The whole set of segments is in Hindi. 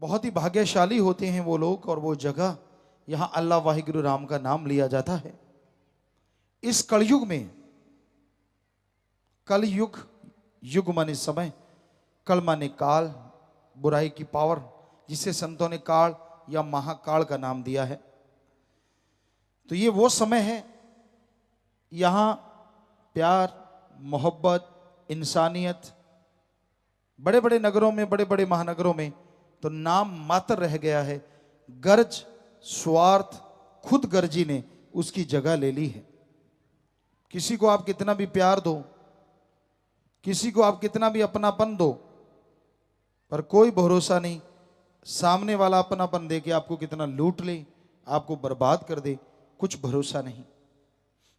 बहुत ही भाग्यशाली होते हैं वो लोग और वो जगह यहां अल्लाह वाहिगुरु राम का नाम लिया जाता है। इस कलयुग में, कलयुग, युग माने समय, कल माने काल, बुराई की पावर, जिसे संतों ने काल या महाकाल का नाम दिया है। तो ये वो समय है, यहां प्यार, मोहब्बत, इंसानियत, बड़े बड़े नगरों में, बड़े बड़े महानगरों में तो नाम मात्र रह गया है। गर्ज, स्वार्थ, खुद गर्जी ने उसकी जगह ले ली है। किसी को आप कितना भी प्यार दो, किसी को आप कितना भी अपनापन दो, पर कोई भरोसा नहीं, सामने वाला अपनापन दे के आपको कितना लूट ले, आपको बर्बाद कर दे, कुछ भरोसा नहीं।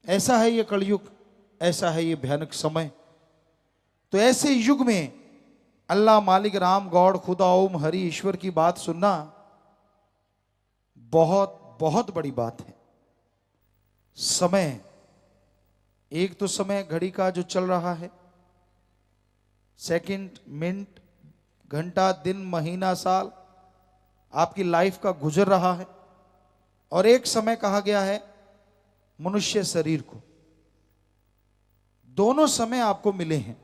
ऐसा है ये कलयुग, ऐसा है ये भयानक समय। तो ऐसे युग में अल्लाह मालिक राम गॉड खुदा ओम हरि ईश्वर की बात सुनना बहुत बहुत बड़ी बात है। समय, एक तो समय घड़ी का जो चल रहा है, सेकंड, मिनट, घंटा, दिन, महीना, साल आपकी लाइफ का गुजर रहा है। और एक समय कहा गया है मनुष्य शरीर को। दोनों समय आपको मिले हैं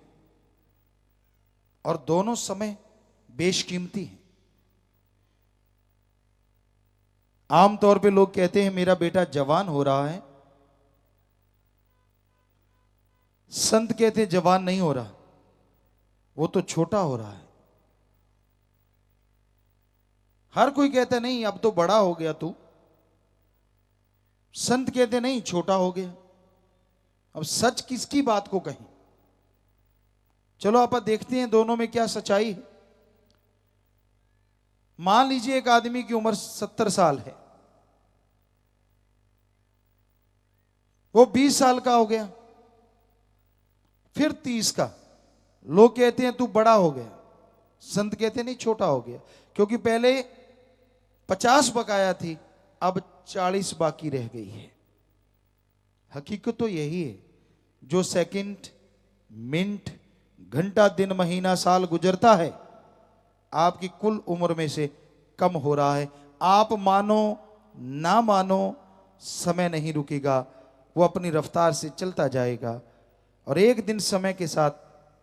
और दोनों समय बेशकीमती हैं। आमतौर पे लोग कहते हैं मेरा बेटा जवान हो रहा है, संत कहते हैं जवान नहीं हो रहा, वो तो छोटा हो रहा है। हर कोई कहता है नहीं अब तो बड़ा हो गया तू, संत कहते नहीं छोटा हो गया। अब सच किसकी बात को कहें? चलो आप देखते हैं दोनों में क्या सच्चाई है। मान लीजिए एक आदमी की उम्र 70 साल है, वो 20 साल का हो गया, फिर 30 का। लोग कहते हैं तू बड़ा हो गया, संत कहते नहीं छोटा हो गया, क्योंकि पहले 50 बकाया थी, अब 40 बाकी रह गई है। हकीकत तो यही है, जो सेकंड, मिनट, घंटा, दिन, महीना, साल गुजरता है आपकी कुल उम्र में से कम हो रहा है। आप मानो ना मानो, समय नहीं रुकेगा, वो अपनी रफ्तार से चलता जाएगा और एक दिन समय के साथ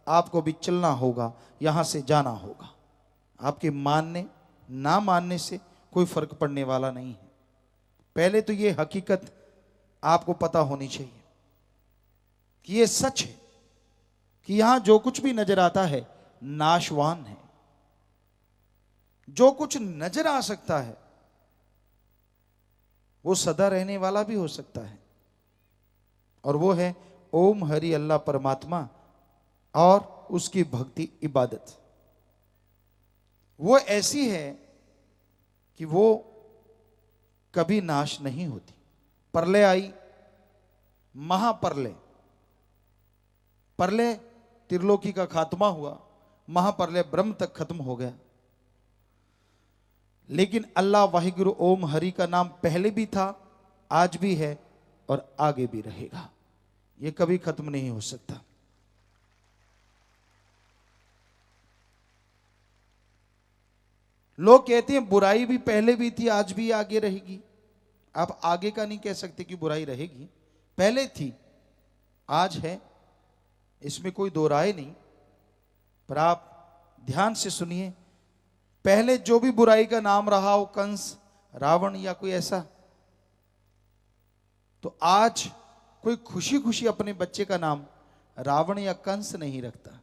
आपको भी चलना होगा, यहां से जाना होगा। आपके मानने ना मानने से कोई फर्क पड़ने वाला नहीं है। पहले तो ये हकीकत आपको पता होनी चाहिए कि ये सच है कि यहां जो कुछ भी नजर आता है नाशवान है। जो कुछ नजर आ सकता है वो सदा रहने वाला भी हो सकता है, और वो है ओम हरि अल्लाह परमात्मा और उसकी भक्ति, इबादत। वो ऐसी है कि वो कभी नाश नहीं होती। प्रलय आई, महाप्रलय, प्रलय त्रिलोकी का खात्मा हुआ, महाप्रलय ब्रह्म तक खत्म हो गया। लेकिन अल्लाह वाहिगुरु ओम हरि का नाम पहले भी था, आज भी है और आगे भी रहेगा। ये कभी खत्म नहीं हो सकता। लोग कहते हैं बुराई भी पहले भी थी, आज भी आगे रहेगी। आप आगे का नहीं कह सकते कि बुराई रहेगी, पहले थी, आज है, इसमें कोई दो राय नहीं। पर आप ध्यान से सुनिए, पहले जो भी बुराई का नाम रहा हो, कंस, रावण या कोई ऐसा, तो आज कोई खुशी खुशी अपने बच्चे का नाम रावण या कंस नहीं रखता।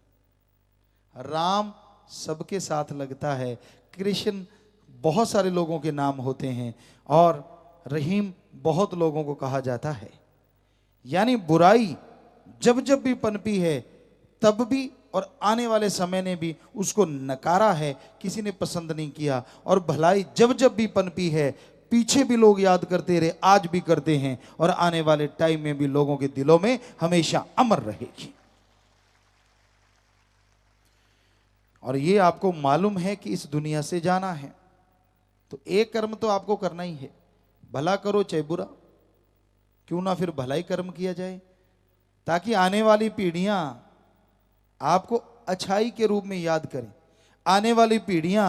राम सबके साथ लगता है, कृष्ण बहुत सारे लोगों के नाम होते हैं, और रहीम बहुत लोगों को कहा जाता है। यानी बुराई जब जब भी पनपी है तब भी, और आने वाले समय ने भी उसको नकारा है, किसी ने पसंद नहीं किया। और भलाई जब जब भी पनपी है, पीछे भी लोग याद करते रहे, आज भी करते हैं, और आने वाले टाइम में भी लोगों के दिलों में हमेशा अमर रहेगी। और ये आपको मालूम है कि इस दुनिया से जाना है, तो एक कर्म तो आपको करना ही है, भला करो चाहे बुरा, क्यों ना फिर भलाई कर्म किया जाए, ताकि आने वाली पीढ़ियां आपको अच्छाई के रूप में याद करें। आने वाली पीढ़ियां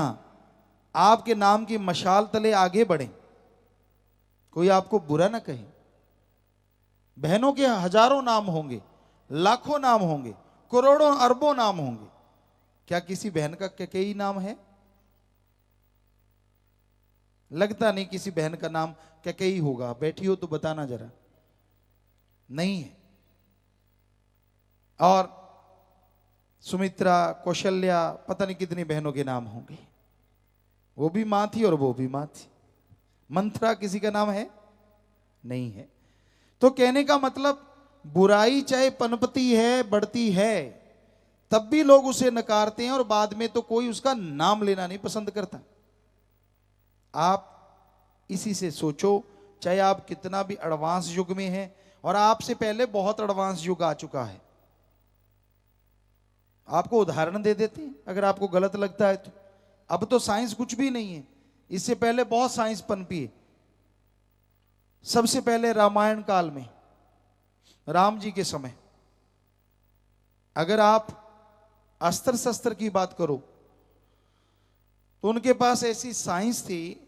आपके नाम की मशाल तले आगे बढ़े, कोई आपको बुरा ना कहे। बहनों के हजारों नाम होंगे, लाखों नाम होंगे, करोड़ों अरबों नाम होंगे, क्या किसी बहन का कैकेयी नाम है? लगता नहीं किसी बहन का नाम कैकेयी होगा। बैठी हो तो बताना जरा। नहीं है। और सुमित्रा, कौशल्या, पता नहीं कितनी बहनों के नाम होंगे। वो भी मां थी और वो भी मां थी। मंत्रा किसी का नाम है? नहीं है। तो कहने का मतलब बुराई चाहे पनपती है, बढ़ती है, तब भी लोग उसे नकारते हैं और बाद में तो कोई उसका नाम लेना नहीं पसंद करता। आप इसी से सोचो, चाहे आप कितना भी एडवांस युग में हैं, और आपसे पहले बहुत एडवांस युग आ चुका है। आपको उदाहरण दे देते हैं अगर आपको गलत लगता है तो। अब तो साइंस कुछ भी नहीं है, इससे पहले बहुत साइंस पनपी है। सबसे पहले रामायण काल में, राम जी के समय, अगर आप अस्त्र शस्त्र की बात करो तो उनके पास ऐसी साइंस थी।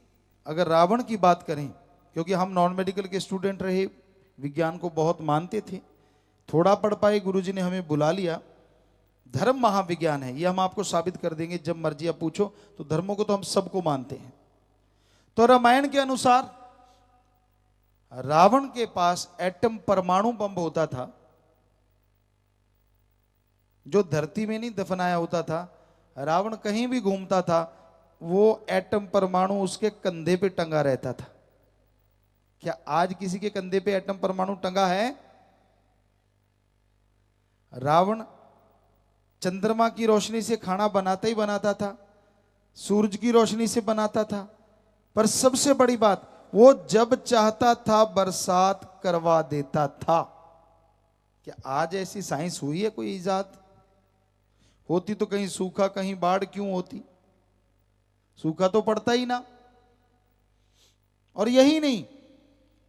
अगर रावण की बात करें, क्योंकि हम नॉन मेडिकल के स्टूडेंट रहे, विज्ञान को बहुत मानते थे, थोड़ा पढ़ पाए, गुरुजी ने हमें बुला लिया। धर्म महाविज्ञान है, ये हम आपको साबित कर देंगे जब मर्जी आप पूछो। तो धर्मों को तो हम सबको मानते हैं। तो रामायण के अनुसार रावण के पास एटम परमाणु बम होता था, जो धरती में नहीं दफनाया होता था। रावण कहीं भी घूमता था, वो एटम परमाणु उसके कंधे पे टंगा रहता था। क्या आज किसी के कंधे पे एटम परमाणु टंगा है? रावण चंद्रमा की रोशनी से खाना बनाता ही बनाता था, सूरज की रोशनी से बनाता था, पर सबसे बड़ी बात, वो जब चाहता था बरसात करवा देता था। क्या आज ऐसी साइंस हुई है कोई इजाद? होती तो कहीं सूखा, कहीं बाढ़ क्यों होती? सूखा तो पड़ता ही ना। और यही नहीं,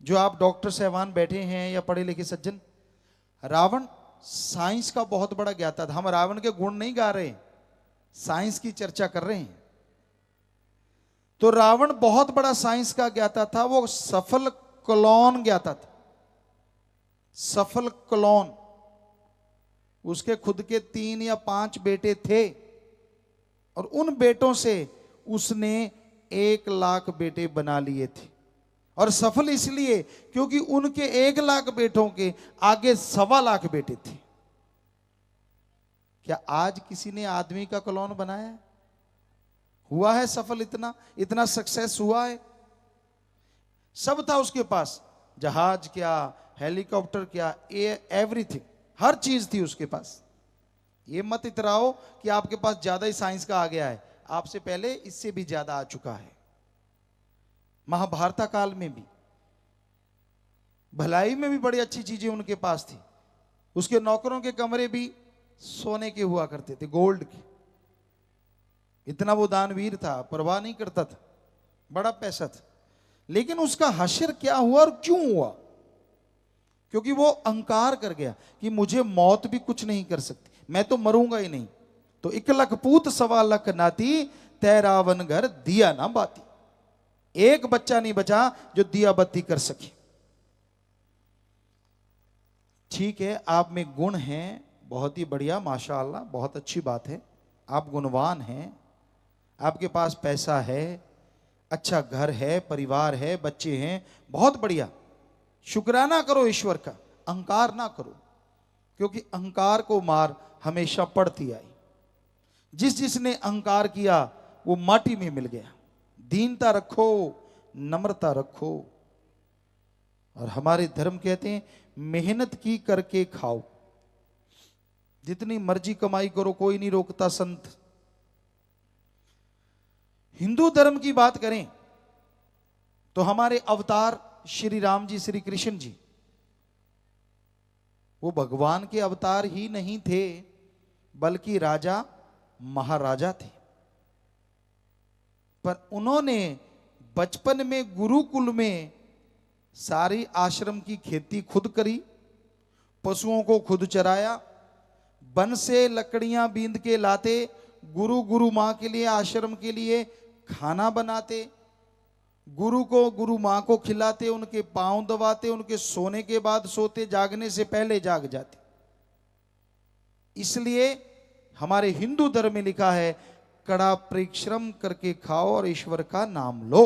जो आप डॉक्टर साहबान बैठे हैं या पढ़े लिखे सज्जन, रावण साइंस का बहुत बड़ा ज्ञाता था। हम रावण के गुण नहीं गा रहे, साइंस की चर्चा कर रहे हैं। तो रावण बहुत बड़ा साइंस का ज्ञाता था। वो सफल क्लोन ज्ञाता था। सफल क्लोन, उसके खुद के 3 या 5 बेटे थे, और उन बेटों से उसने 1 लाख बेटे बना लिए थे। और सफल इसलिए क्योंकि उनके 1 लाख बेटों के आगे 1.25 लाख बेटे थे। क्या आज किसी ने आदमी का क्लोन बनाया है? हुआ है सफल? इतना इतना सक्सेस हुआ है? सब था उसके पास, जहाज क्या, हेलीकॉप्टर क्या, एवरीथिंग, हर चीज थी उसके पास। ये मत इतराओ कि आपके पास ज्यादा ही साइंस का आ गया है, आपसे पहले इससे भी ज्यादा आ चुका है। महाभारत काल में भी, भलाई में भी बड़ी अच्छी चीजें उनके पास थी। उसके नौकरों के कमरे भी सोने के हुआ करते थे, गोल्ड के। इतना वो दानवीर था, परवाह नहीं करता था, बड़ा पैसा था। लेकिन उसका हश्र क्या हुआ और क्यों हुआ? क्योंकि वो अहंकार कर गया कि मुझे मौत भी कुछ नहीं कर सकती, मैं तो मरूंगा ही नहीं। तो 1 लख पूत 1.25 लाख नाती, तै रावण घर दिया ना बाती। एक बच्चा नहीं बचा जो दिया बत्ती कर सके। ठीक है, आप में गुण हैं, बहुत ही बढ़िया, माशाअल्लाह, बहुत अच्छी बात है। आप गुणवान हैं, आपके पास पैसा है, अच्छा घर है, परिवार है, बच्चे हैं, बहुत बढ़िया। शुक्राना करो ईश्वर का, अहंकार ना करो, क्योंकि अहंकार को मार हमेशा पड़ती आई। जिसने अहंकार किया वो माटी में मिल गया। दीनता रखो, नम्रता रखो। और हमारे धर्म कहते हैं मेहनत की करके खाओ, जितनी मर्जी कमाई करो, कोई नहीं रोकता संत। हिंदू धर्म की बात करें तो हमारे अवतार श्री राम जी, श्री कृष्ण जी, वो भगवान के अवतार ही नहीं थे, बल्कि राजा महाराजा थे। पर उन्होंने बचपन में गुरुकुल में सारी आश्रम की खेती खुद करी, पशुओं को खुद चराया, वन से लकड़ियां बींद के लाते, गुरु मां के लिए, आश्रम के लिए खाना बनाते, गुरु को गुरु माँ को खिलाते, उनके पांव दबाते, उनके सोने के बाद सोते, जागने से पहले जाग जाते। इसलिए हमारे हिंदू धर्म में लिखा है कड़ा परिश्रम करके खाओ और ईश्वर का नाम लो।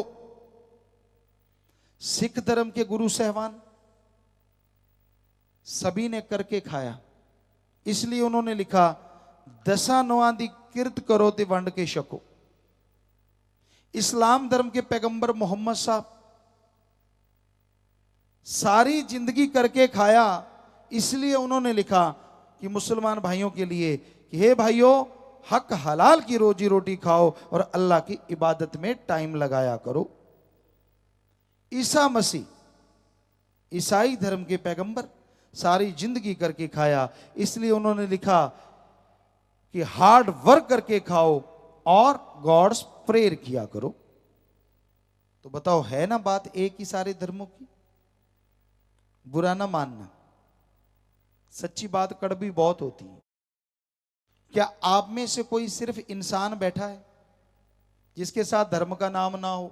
सिख धर्म के गुरु सहवान सभी ने करके खाया, इसलिए उन्होंने लिखा दसा नौआं दी किरत करो ते वंड के शको। इस्लाम धर्म के पैगंबर मोहम्मद साहब सारी जिंदगी करके खाया, इसलिए उन्होंने लिखा कि मुसलमान भाइयों के लिए कि हे भाइयों, हक हलाल की रोजी रोटी खाओ और अल्लाह की इबादत में टाइम लगाया करो। ईसा मसीह ईसाई धर्म के पैगंबर सारी जिंदगी करके खाया, इसलिए उन्होंने लिखा कि हार्ड वर्क करके खाओ और गॉड्स प्रेयर किया करो। तो बताओ, है ना बात एक ही सारे धर्मों की? बुरा ना मानना, सच्ची बात कड़वी बहुत होती है। क्या आप में से कोई सिर्फ इंसान बैठा है जिसके साथ धर्म का नाम ना हो?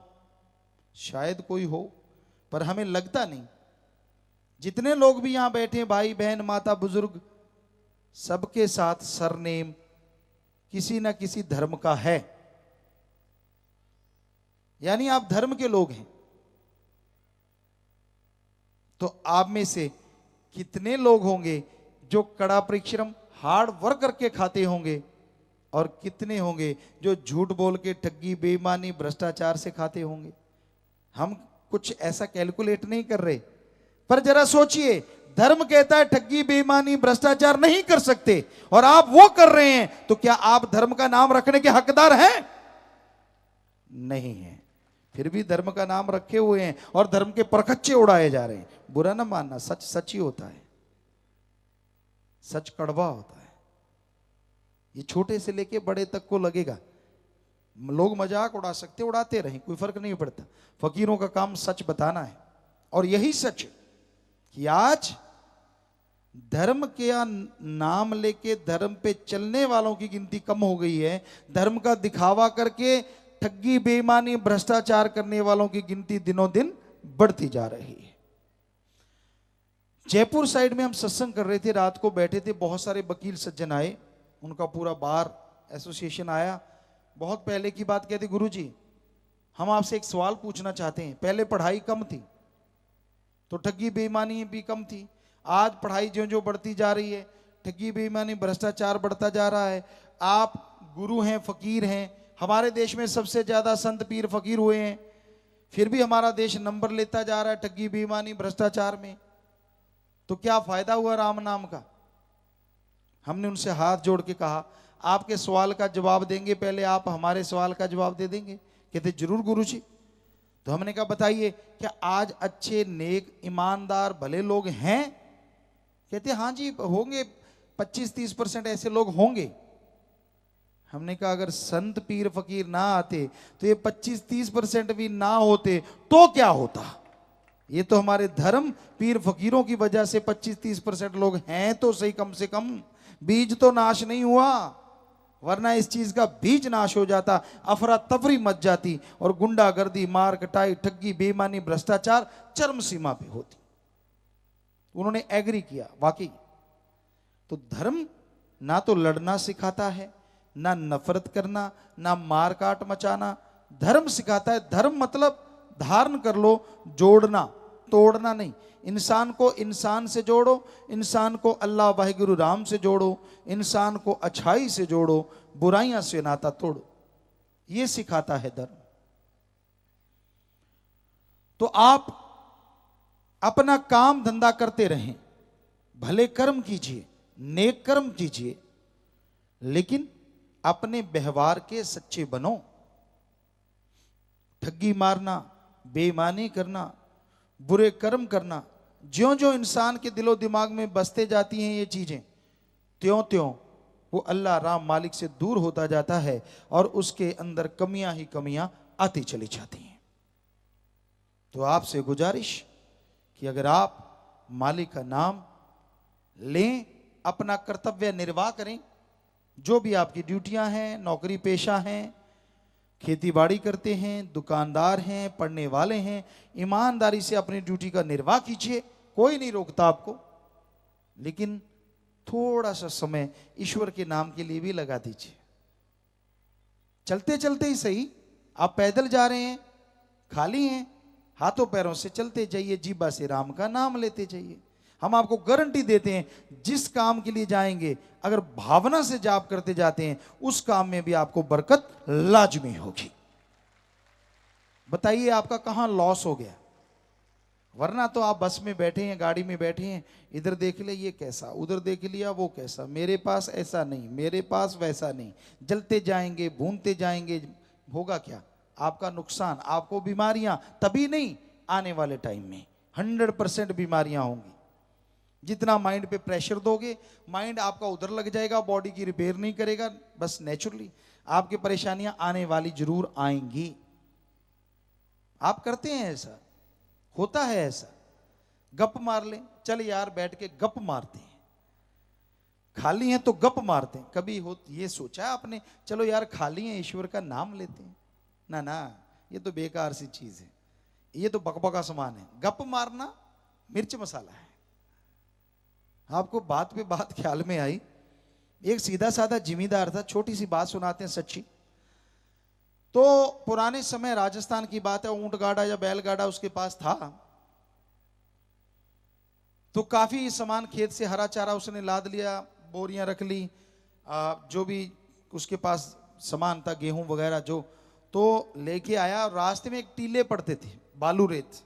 शायद कोई हो, पर हमें लगता नहीं। जितने लोग भी यहां बैठे, भाई बहन माता बुजुर्ग, सबके साथ सरनेम किसी ना किसी धर्म का है, यानी आप धर्म के लोग हैं। तो आप में से कितने लोग होंगे जो कड़ा परिश्रम हार्ड वर्क करके खाते होंगे, और कितने होंगे जो झूठ बोल के ठगी बेईमानी भ्रष्टाचार से खाते होंगे? हम कुछ ऐसा कैलकुलेट नहीं कर रहे, पर जरा सोचिए, धर्म कहता है ठगी बेईमानी भ्रष्टाचार नहीं कर सकते और आप वो कर रहे हैं, तो क्या आप धर्म का नाम रखने के हकदार हैं? नहीं है। फिर भी धर्म का नाम रखे हुए हैं और धर्म के परखच्चे उड़ाए जा रहे हैं। बुरा ना मानना, सच सच ही होता है, सच कड़वा होता है। ये छोटे से लेके बड़े तक को लगेगा, लोग मजाक उड़ा सकते, उड़ाते रहें, कोई फर्क नहीं पड़ता। फकीरों का काम सच बताना है, और यही सच कि आज धर्म के नाम लेके धर्म पे चलने वालों की गिनती कम हो गई है। धर्म का दिखावा करके ठगी बेईमानी भ्रष्टाचार करने वालों की गिनती दिनों दिन बढ़ती जा रही है। जयपुर साइड में हम सत्संग कर रहे थे, रात को बैठे थे, बहुत सारे वकील सज्जन आए, उनका पूरा बार एसोसिएशन आया। बहुत पहले की बात कहते, गुरुजी हम आपसे एक सवाल पूछना चाहते हैं। पहले पढ़ाई कम थी तो ठगी बेईमानी भी कम थी, आज पढ़ाई जो जो बढ़ती जा रही है, ठगी बेईमानी भ्रष्टाचार बढ़ता जा रहा है। आप गुरु हैं, फकीर हैं, हमारे देश में सबसे ज्यादा संत पीर फकीर हुए हैं, फिर भी हमारा देश नंबर लेता जा रहा है ठगी बेईमानी भ्रष्टाचार में। तो क्या फायदा हुआ राम नाम का? हमने उनसे हाथ जोड़ के कहा, आपके सवाल का जवाब देंगे, पहले आप हमारे सवाल का जवाब दे देंगे? कहते जरूर गुरुजी। तो हमने कहा बताइए, क्या आज अच्छे नेक ईमानदार भले लोग हैं? कहते हाँ जी होंगे, 25-30% ऐसे लोग होंगे। हमने कहा अगर संत पीर फकीर ना आते तो ये 25-30% भी ना होते तो क्या होता? ये तो हमारे धर्म पीर फकीरों की वजह से 25-30% लोग हैं तो सही, कम से कम बीज तो नाश नहीं हुआ, वरना इस चीज का बीज नाश हो जाता, अफरा तफरी मच जाती और गुंडागर्दी मार कटाई ठगी बेईमानी भ्रष्टाचार चरम सीमा पे होती। उन्होंने एग्री किया, वाकई तो धर्म ना तो लड़ना सिखाता है, ना नफरत करना, ना मार काट मचाना। धर्म सिखाता है, धर्म मतलब धारण कर लो, जोड़ना तोड़ना नहीं। इंसान को इंसान से जोड़ो, इंसान को अल्लाह वाहिगुरु राम से जोड़ो, इंसान को अच्छाई से जोड़ो, बुराइयां से नाता तोड़ो, ये सिखाता है धर्म। तो आप अपना काम धंधा करते रहें, भले कर्म कीजिए, नेक कर्म कीजिए, लेकिन अपने व्यवहार के सच्चे बनो। ठगी मारना, बेईमानी करना, बुरे कर्म करना, ज्यों ज्यों इंसान के दिलो दिमाग में बसते जाती हैं ये चीजें, त्यों त्यों वो अल्लाह राम मालिक से दूर होता जाता है और उसके अंदर कमियां ही कमियां आती चली जाती हैं। तो आपसे गुजारिश कि अगर आप मालिक का नाम लें, अपना कर्तव्य निर्वाह करें, जो भी आपकी ड्यूटियां हैं, नौकरी पेशा हैं, खेती बाड़ी करते हैं, दुकानदार हैं, पढ़ने वाले हैं, ईमानदारी से अपनी ड्यूटी का निर्वाह कीजिए, कोई नहीं रोकता आपको। लेकिन थोड़ा सा समय ईश्वर के नाम के लिए भी लगा दीजिए। चलते चलते ही सही, आप पैदल जा रहे हैं, खाली हैं, हाथों पैरों से चलते जाइए, जीभा से राम का नाम लेते जाइए। हम आपको गारंटी देते हैं, जिस काम के लिए जाएंगे अगर भावना से जाप करते जाते हैं, उस काम में भी आपको बरकत लाजमी होगी। बताइए आपका कहां लॉस हो गया? वरना तो आप बस में बैठे हैं, गाड़ी में बैठे हैं, इधर देख ले ये कैसा, उधर देख लिया वो कैसा, मेरे पास ऐसा नहीं, मेरे पास वैसा नहीं, जलते जाएंगे, भूनते जाएंगे, होगा क्या? आपका नुकसान, आपको बीमारियां, तभी नहीं, आने वाले टाइम में 100% बीमारियां होंगी। जितना माइंड पे प्रेशर दोगे, माइंड आपका उधर लग जाएगा, बॉडी की रिपेयर नहीं करेगा, बस नेचुरली आपकी परेशानियां आने वाली जरूर आएंगी। आप करते हैं ऐसा, होता है ऐसा, गप मार लें, चल यार बैठ के गप मारते हैं, खाली हैं तो गप मारते हैं। कभी हो ये सोचा है आपने, चलो यार खाली हैं ईश्वर का नाम लेते हैं? ना ना, ये तो बेकार सी चीज है, ये तो बकबका समान है। गप मारना मिर्च मसाला है। आपको बात पे बात ख्याल में आई, एक सीधा साधा जिमीदार था, छोटी सी बात सुनाते हैं सच्ची। तो पुराने समय राजस्थान की बात है, ऊंट गाड़ा या बैलगाड़ा उसके पास था, तो काफी सामान खेत से हरा चारा उसने लाद लिया, बोरियां रख ली, जो भी उसके पास सामान था, गेहूं वगैरह जो, तो लेके आया। रास्ते में एक टीले पड़ते थे, बालू रेत,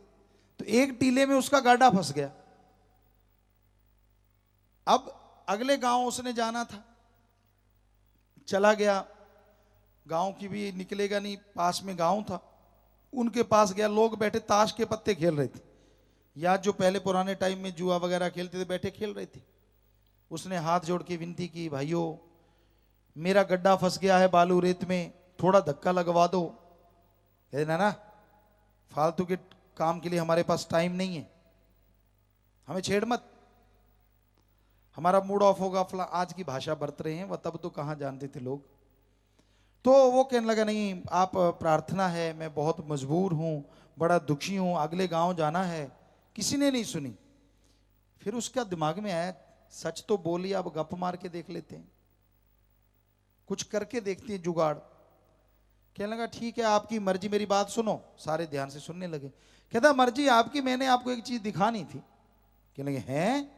तो एक टीले में उसका गाड़ा फंस गया। अब अगले गांव उसने जाना था, चला गया, गांव की भी निकलेगा नहीं, पास में गांव था, उनके पास गया, लोग बैठे ताश के पत्ते खेल रहे थे, या जो पहले पुराने टाइम में जुआ वगैरह खेलते थे, बैठे खेल रहे थे। उसने हाथ जोड़ के विनती की, भाइयों मेरा गड्ढा फंस गया है बालू रेत में, थोड़ा धक्का लगवा दो। कहते ना ना, फालतू के काम के लिए हमारे पास टाइम नहीं है, हमें छेड़ मत, हमारा मूड ऑफ होगा, फला आज की भाषा बरत रहे हैं, वह तब तो कहाँ जानते थे लोग। तो वो कहने लगा, नहीं आप प्रार्थना है, मैं बहुत मजबूर हूं, बड़ा दुखी हूं, अगले गांव जाना है। किसी ने नहीं सुनी। फिर उसका दिमाग में आया, सच तो बोली, अब गप मार के देख लेते हैं, कुछ करके देखते हैं जुगाड़। कहने लगा ठीक है आपकी मर्जी, मेरी बात सुनो। सारे ध्यान से सुनने लगे। कहता मर्जी आपकी, मैंने आपको एक चीज दिखानी थी। कहने लगे हैं,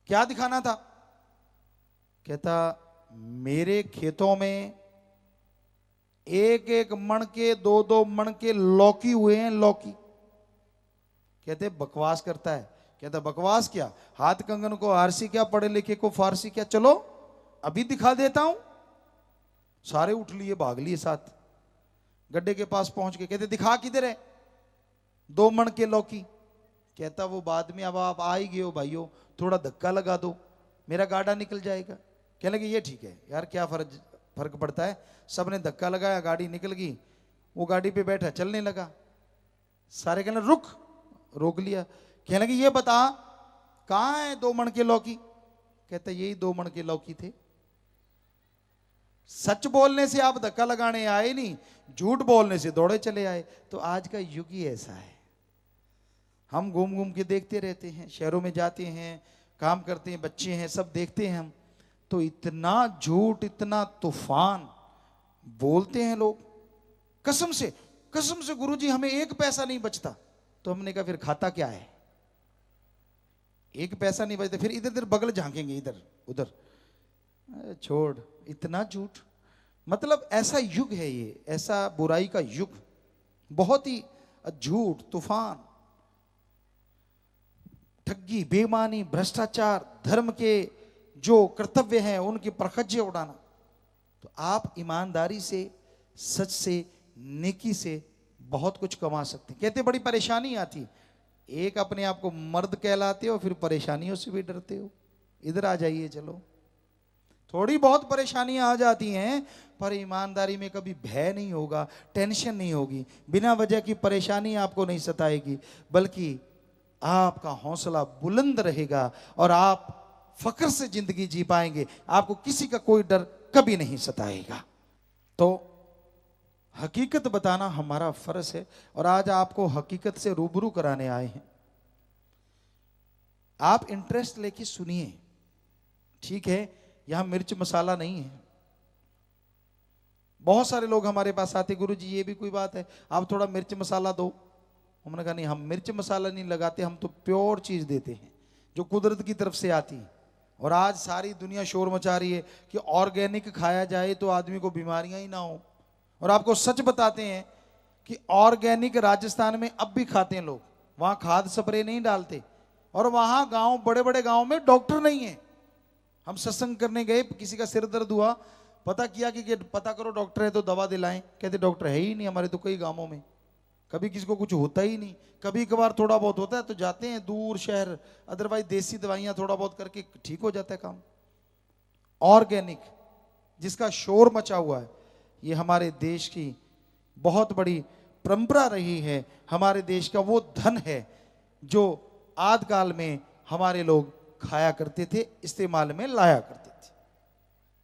क्या दिखाना था? कहता मेरे खेतों में एक एक मण के, दो दो मण के लौकी हुए हैं, लौकी। कहते बकवास करता है। कहता बकवास क्या, हाथ कंगन को आरसी क्या, पढ़े लिखे को फारसी क्या, चलो अभी दिखा देता हूं। सारे उठ लिए, भाग लिए साथ, गड्ढे के पास पहुंच के कहते दिखा किधर है? 2 मण के लौकी। कहता वो बाद में, अब आप आ ही गए हो भाइयों, थोड़ा धक्का लगा दो, मेरा गाड़ा निकल जाएगा। कहने लगे ये ठीक है यार, क्या फर्क पड़ता है। सबने धक्का लगाया, गाड़ी निकल गई, वो गाड़ी पे बैठा, चलने लगा। सारे कहने रुक, रोक लिया। कहने लगे ये बता कहां है 2 मण के लौकी? कहता यही 2 मण के लौकी थे। सच बोलने से आप धक्का लगाने आए नहीं, झूठ बोलने से दौड़े चले आए। तो आज का युग ही ऐसा है, हम घूम घूम के देखते रहते हैं, शहरों में जाते हैं, काम करते हैं, बच्चे हैं, सब देखते हैं हम, तो इतना झूठ, इतना तूफान बोलते हैं लोग। कसम से गुरुजी हमें 1 पैसा नहीं बचता। तो हमने कहा फिर खाता क्या है? 1 पैसा नहीं बचता, फिर इधर इधर बगल झांकेंगे, इधर उधर। छोड़, इतना झूठ। मतलब ऐसा युग है ये, ऐसा बुराई का युग, बहुत ही झूठ, तूफान, ठगी, बेईमानी, भ्रष्टाचार, धर्म के जो कर्तव्य हैं उनके परखच्चे उड़ाना। तो आप ईमानदारी से, सच से, नेकी से बहुत कुछ कमा सकते हैं। कहते बड़ी परेशानी आती, एक अपने आप को मर्द कहलाते हो, फिर परेशानियों से भी डरते हो। इधर आ जाइए, चलो थोड़ी बहुत परेशानियां आ जाती हैं, पर ईमानदारी में कभी भय नहीं होगा, टेंशन नहीं होगी, बिना वजह की परेशानी आपको नहीं सताएगी, बल्कि आपका हौसला बुलंद रहेगा और आप फक्र से जिंदगी जी पाएंगे। आपको किसी का कोई डर कभी नहीं सताएगा। तो हकीकत बताना हमारा फर्ज है और आज आपको हकीकत से रूबरू कराने आए हैं। आप इंटरेस्ट लेके सुनिए, ठीक है? यहां मिर्च मसाला नहीं है। बहुत सारे लोग हमारे पास आते, गुरु जी ये भी कोई बात है, आप थोड़ा मिर्च मसाला दो। हमने कहा नहीं, हम मिर्च मसाला नहीं लगाते, हम तो प्योर चीज देते हैं जो कुदरत की तरफ से आती है। और आज सारी दुनिया शोर मचा रही है कि ऑर्गेनिक खाया जाए तो आदमी को बीमारियां ही ना हो। और आपको सच बताते हैं कि ऑर्गेनिक राजस्थान में अब भी खाते हैं लोग, वहां खाद स्प्रे नहीं डालते। और वहां गांव, बड़े बड़े गांव में डॉक्टर नहीं है। हम सत्संग करने गए, किसी का सिर दर्द हुआ, पता किया कि पता करो डॉक्टर है तो दवा दिलाएं, कहते डॉक्टर है ही नहीं हमारे तो कई गांवों में, कभी किसी को कुछ होता ही नहीं। कभी कभार थोड़ा बहुत होता है तो जाते हैं दूर शहर, अदरवाइज देसी दवाइयां थोड़ा बहुत करके ठीक हो जाता है काम। ऑर्गेनिक जिसका शोर मचा हुआ है, ये हमारे देश की बहुत बड़ी परंपरा रही है। हमारे देश का वो धन है जो आदिकाल में हमारे लोग खाया करते थे, इस्तेमाल में लाया करते थे,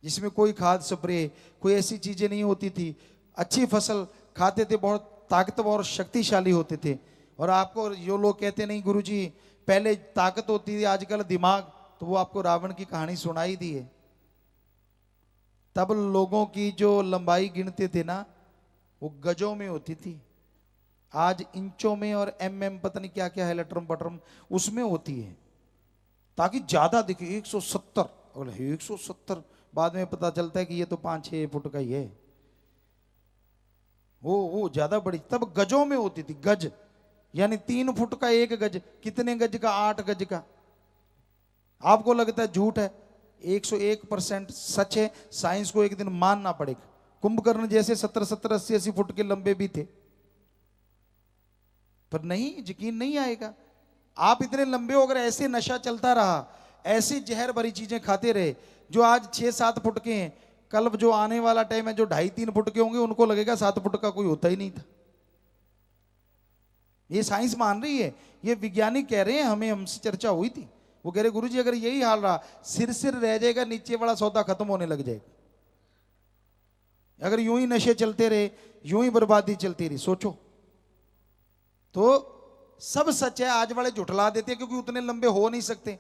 जिसमें कोई खाद स्प्रे, कोई ऐसी चीजें नहीं होती थी। अच्छी फसल खाते थे, बहुत ताकतवर और शक्तिशाली होते थे। और आपको जो लोग कहते नहीं गुरुजी पहले ताकत होती थी आजकल दिमाग, तो वो आपको रावण की कहानी सुनाई दी है। तब लोगों की जो लंबाई गिनते थे ना, वो गजों में होती थी, आज इंचों में और एमएम पता नहीं क्या क्या है, लटरम पटरम उसमें होती है, ताकि ज्यादा दिखे। 170, अगर 170 बाद में पता चलता है कि ये तो 5-6 फुट का ही है, वो ज्यादा बड़ी। तब गजों में होती थी, गज यानी 3 फुट का 1 गज, कितने गज का? 8 गज का। आपको लगता है झूठ है, 101% सच है। साइंस को एक दिन मानना पड़ेगा। कुंभकर्ण जैसे 70-70, 80-80 फुट के लंबे भी थे, पर नहीं, यकीन नहीं आएगा। आप इतने लंबे हो, अगर ऐसे नशा चलता रहा, ऐसी जहर भरी चीजें खाते रहे, जो आज 6-7 फुट के हैं, कल जो आने वाला टाइम है जो 2.5-3 फुट के होंगे, उनको लगेगा 7 फुट का कोई होता ही नहीं था। ये साइंस मान रही है, ये वैज्ञानिक कह रहे हैं, हमसे चर्चा हुई थी। वो कह रहे गुरुजी अगर यही हाल रहा, सिर रह जाएगा, नीचे वाला सौदा खत्म होने लग जाएगा। अगर यूं ही नशे चलते रहे, यूं ही बर्बादी चलती रही, सोचो। तो सब सच है, आज वाले झुठला देते हैं क्योंकि उतने लंबे हो नहीं सकते।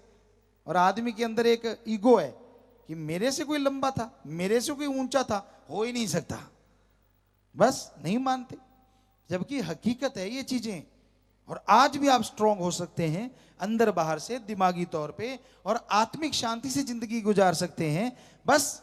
और आदमी के अंदर एक ईगो है कि मेरे से कोई लंबा था, मेरे से कोई ऊंचा था, हो ही नहीं सकता, बस नहीं मानते। जबकि हकीकत है ये चीजें। और आज भी आप स्ट्रांग हो सकते हैं अंदर बाहर से, दिमागी तौर पे, और आत्मिक शांति से जिंदगी गुजार सकते हैं। बस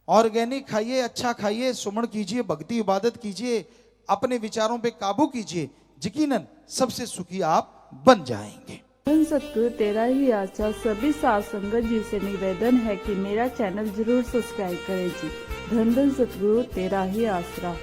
ऑर्गेनिक खाइए, अच्छा खाइए, सुमन कीजिए, भक्ति इबादत कीजिए, अपने विचारों पे काबू कीजिए, यकीनन सबसे सुखी आप बन जाएंगे। धन सतगुरु तेरा ही आशा सभी साथ संगत जी से निवेदन है कि मेरा चैनल जरूर सब्सक्राइब करें जी। धन धन सतगुरु तेरा ही आसरा।